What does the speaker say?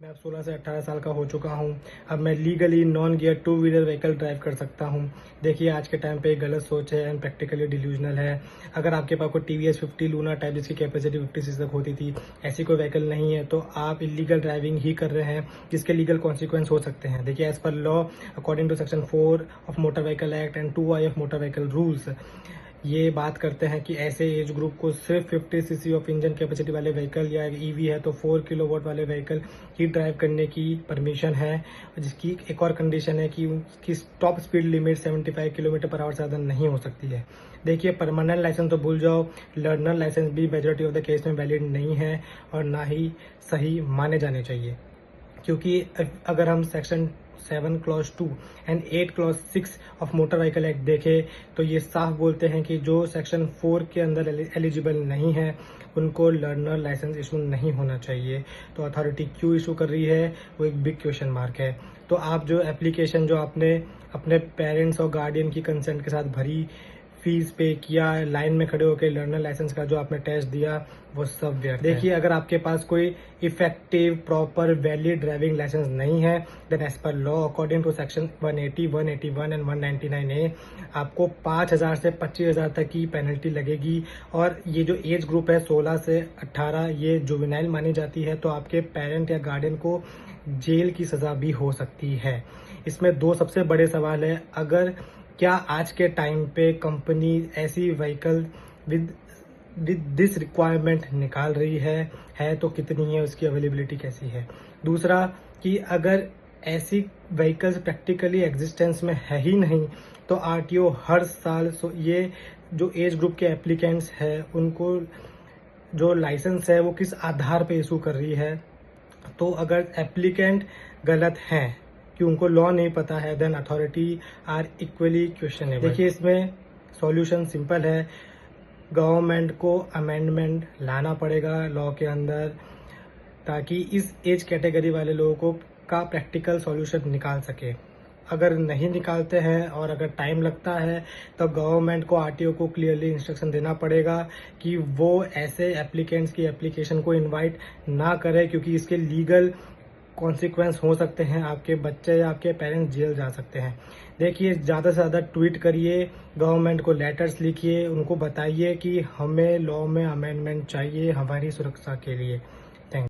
मैं अब 16 से 18 साल का हो चुका हूँ। अब मैं legally non gear two wheeler vehicle drive कर सकता हूँ। देखिए, आज के टाइम पे एक गलत सोच है एंड प्रैक्टिकली डिल्यूजनल है। अगर आपके पास कोई टीवीएस 50 लूना टाइप जिसकी कैपेसिटी 50 सीसी तक होती थी, ऐसी कोई व्हीकल नहीं है, तो आप इलीगल ड्राइविंग ही कर रहे हैं, जिसके लीगल कॉन्सिक्वेंस हो सकते हैं। देखिए, as per law, according to section 4 of motor vehicle act and 2I of motor vehicle rules, ये बात करते हैं कि ऐसे एज ग्रुप को सिर्फ 50 सीसी ऑफ इंजन कैपेसिटी वाले व्हीकल या ईवी है तो 4 किलोवाट वाले व्हीकल ही ड्राइव करने की परमिशन है। जिसकी एक और कंडीशन है कि उसकी top speed limit 75 kilometre per hour से ज़्यादा नहीं हो सकती है। देखिए, परमानेंट लाइसेंस तो भूल जाओ, लर्नर लाइसेंस भी मेजॉरिटी ऑफ द केस में वैलिड नहीं है और ना ही सही माने जाने चाहिए। क्योंकि अगर हम section 7 clause 2 and 8 clause 6 of motor vehicle act देखें तो ये साफ बोलते हैं कि जो सेक्शन 4 के अंदर एलिजिबल नहीं है उनको लर्नर लाइसेंस इशू नहीं होना चाहिए। तो अथॉरिटी क्यों इशू कर रही है, वो एक बिग क्वेश्चन मार्क है। तो आप जो एप्लीकेशन जो आपने अपने पेरेंट्स और गार्डियन की कंसेंट के साथ भरी, फीस पे किया, लाइन में खड़े होकर लर्नर लाइसेंस का जो आपने टेस्ट दिया, वो सब व्यर्थ है। देखिए, अगर आपके पास कोई effective proper valid driving license नहीं है, then as per law according to section 180, 181 and 199A आपको 5,000 से 25,000 तक की पेनल्टी लगेगी। और ये जो एज ग्रुप है 16 से 18, ये जुवेनाइल मानी जाती है, तो आपके पेरेंट या गार्डियन को जेल की सजा भी हो सकती है। इसमें दो सबसे बड़े सवाल है, अगर क्या आज के टाइम पे कंपनी ऐसी vehicle with with this requirement निकाल रही है तो कितनी है, उसकी अवेलेबिलिटी कैसी है। दूसरा कि अगर ऐसी व्हीकल्स प्रैक्टिकली एग्जिस्टेंस में है ही नहीं तो आरटीओ हर साल ये जो एज ग्रुप के एप्लीकेंट्स है उनको जो लाइसेंस है वो किस आधार पे इशू कर रही है। तो अगर एप्लीकेंट गलत हैं कि उनको लॉ नहीं पता है, then authority are equally questionable. देखिए, इसमें सॉल्यूशन सिंपल है, गवर्नमेंट को अमेंडमेंट लाना पड़ेगा लॉ के अंदर ताकि इस एज कैटेगरी वाले लोगों को का प्रैक्टिकल सॉल्यूशन निकाल सके। अगर नहीं निकालते हैं और अगर टाइम लगता है तो गवर्नमेंट को आरटीओ को क्लियरली इंस्ट्रक्शन देना पड़ेगा कि वो ऐसे एप्लीकेंट्स की एप्लीकेशन को इनवाइट ना करे, क्योंकि इसके लीगल कॉन्सिक्वेंस हो सकते हैं, आपके बच्चे या आपके पेरेंट्स जेल जा सकते हैं। देखिए, ज़्यादा से ज़्यादा ट्वीट करिए, गवर्नमेंट को लेटर्स लिखिए, उनको बताइए कि हमें लॉ में अमेंडमेंट चाहिए हमारी सुरक्षा के लिए।